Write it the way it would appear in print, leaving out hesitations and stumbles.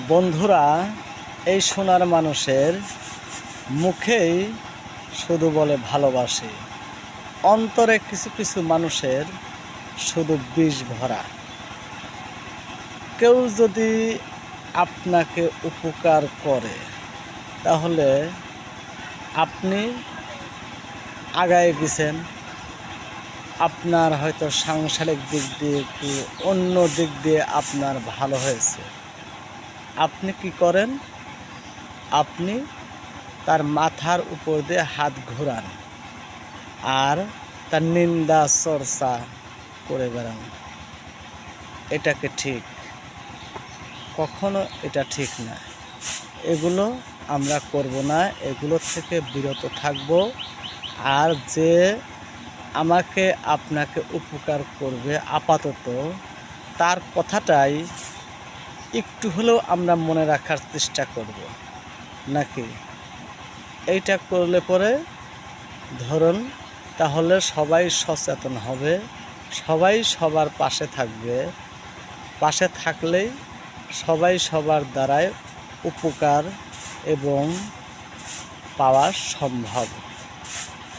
বন্ধুরা, এই সোনার মানুষের মুখেই শুধু বলে ভালোবাসি, অন্তরে কিছু কিছু মানুষের শুধু বিষ ভরা। কেউ যদি আপনাকে উপকার করে তাহলে আপনি আগায় গেছেন, আপনার হয়তো সাংসারিক দিক দিয়ে একটু অন্য দিক দিয়ে আপনার ভালো হয়েছে। আপনি কি করেন? আপনি তার মাথার উপর দিয়ে হাত ঘোরান আর তার নিন্দা চর্চা করে বেড়ান। এটাকে ঠিক? কখনো এটা ঠিক না। এগুলো আমরা করব না, এগুলো থেকে বিরত থাকব। আর যে আমাকে আপনাকে উপকার করবে আপাতত, তার কথাটাই একটু হলেও আমরা মনে রাখার চেষ্টা করব, নাকি? এইটা করলে পরে ধরুন তাহলে সবাই সচেতন হবে, সবাই সবার পাশে থাকবে। পাশে থাকলেই সবাই সবার দ্বারাই উপকার এবং পাওয়া সম্ভব।